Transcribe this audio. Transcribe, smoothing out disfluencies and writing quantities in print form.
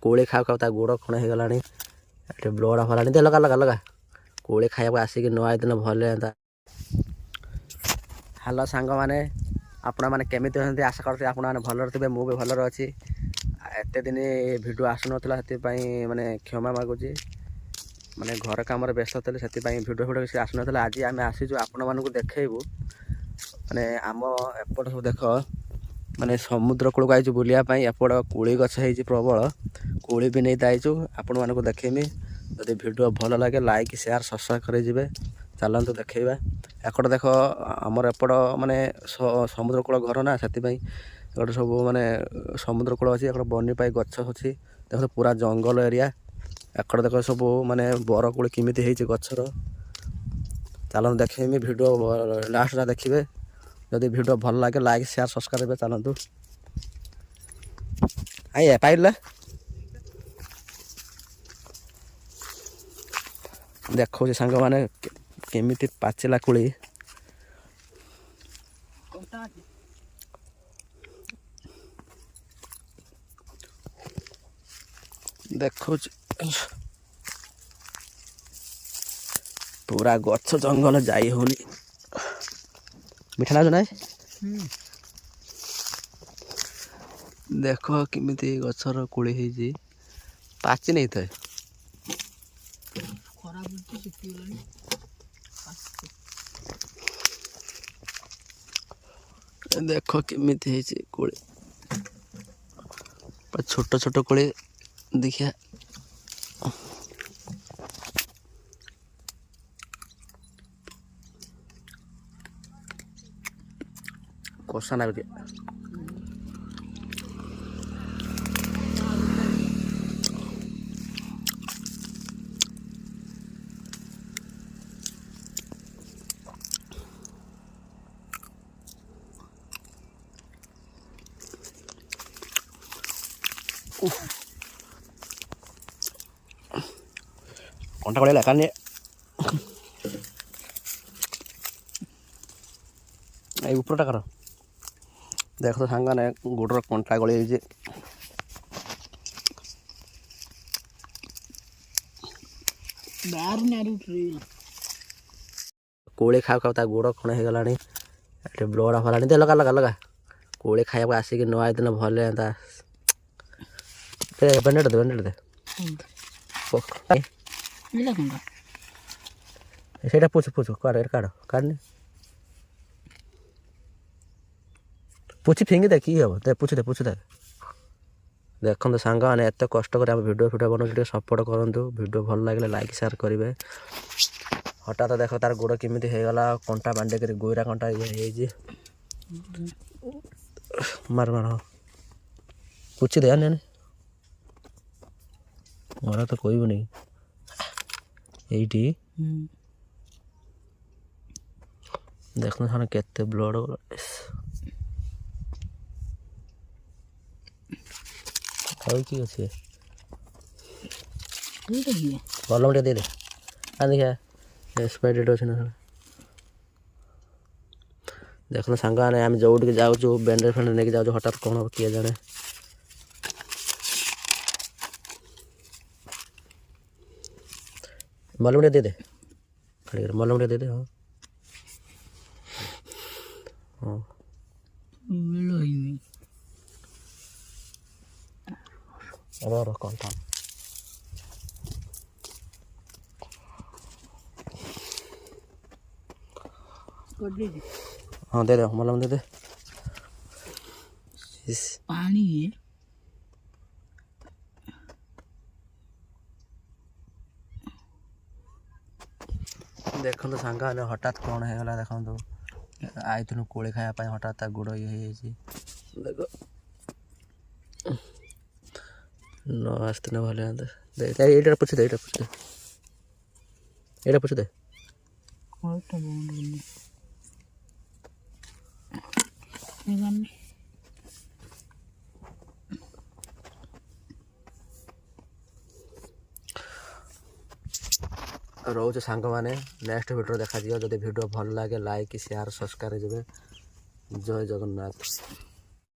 कोड़ी खाऊ खाऊ ता गोड़ खण हो गलानी ब्लड हलानी दे लगा लगा लगा कोड़ी खाइबा आसिक न आई दिन भले एंता। हेलो सांग मैंने आपण मैंने केमी आशा करते आपण मैंने भलर थे मुझे भलर अच्छी एत दिन भिडियो आसुना से माने क्षमा मागुची माने घर कम व्यस्त थे से भिडियो फिडियो किसी आसुना आज आम आसीचु आपण मानक देखू माने आम एपट सब देख माने समुद्र कूल को आईचु बुलायापी एपट कोड़ी गछ हो प्रबल कोड़ी भी नहीं आईचु आपण मानक देखेमी जदि भिडियो भल लगे लाइक शेयर सब्सक्राइब करे चलतु देखा एपट देख आमर एपट माने समुद्र कूल घर ना से गोटे सब माने समुद्र कूल अच्छी बनी पाई गछ अच्छी देख पूरा जंगल एरिया एकड़ देख सब माने बरकूल केमी गचर चलतु देखेमी भिडियो लास्ट देखिए जदि भिडियो भल लगे लाइक शेयर सब्सक्राइब चलतु आई पाइल देखो सांग मैंने केमी पाचिला कोड़ी देखो पूरा गछ जंगल जाई होनी मीठा ना देख केमी गचर कोड़ी है पाचि नहीं था देख केमी कोड़ी छोट छोट कोड़ी देखिए कोसा ना कंटा कड़े लेखा उपरटा कर देख तो सांग ने गोटर कंटा गली कोड़ी खाऊ खाऊ ता गोड़ खण हो गलानी ब्लड हलानी दे लगा लगा लगा कोड़ी खाइबा आसिक न आई दिन भले एंता बेंडेड दे सेटा पूछ पूछ काढ़ काढ़नी पूछी फिंगी दे कि हम दे पूछ दे देखो सांग मैंने एत कष्ट कर भिडियो फिडियो बनाऊँ सपोर्ट करूँ भिडियो भल लगे लाइक शेयर करेंगे हठात देख तार गोड़ केमी होगला कंटा बांधिक गोईरा कंटा ये मार मार हाँ पूछी दे मोरा तो कोई भी नहीं यही देखना सारा केते ब्लड कि अच्छे कलम दे दे देखिए स्प्राइट अच्छे ना देखना सांग आम जो जाऊँ बैंडेज फैंडेज नहीं जाऊँ हठात कौन हम किए जाने मलम दे दे मलम दे दे हाँ हाँ और कौन था हाँ दे दे मलम दे दे पानी है देखो तो सांग हठात कौन होगला देखो आई थी कोड़ी खायापी हठात गोड़ ये देख न आसते भले ये पूछ दे ये पूछ दे रोज सांग मैंने नेक्स्ट वीडियो देखा जदि वीडियो भल लगे लाइक शेयर सब्सक्राइब जय जगन्नाथ।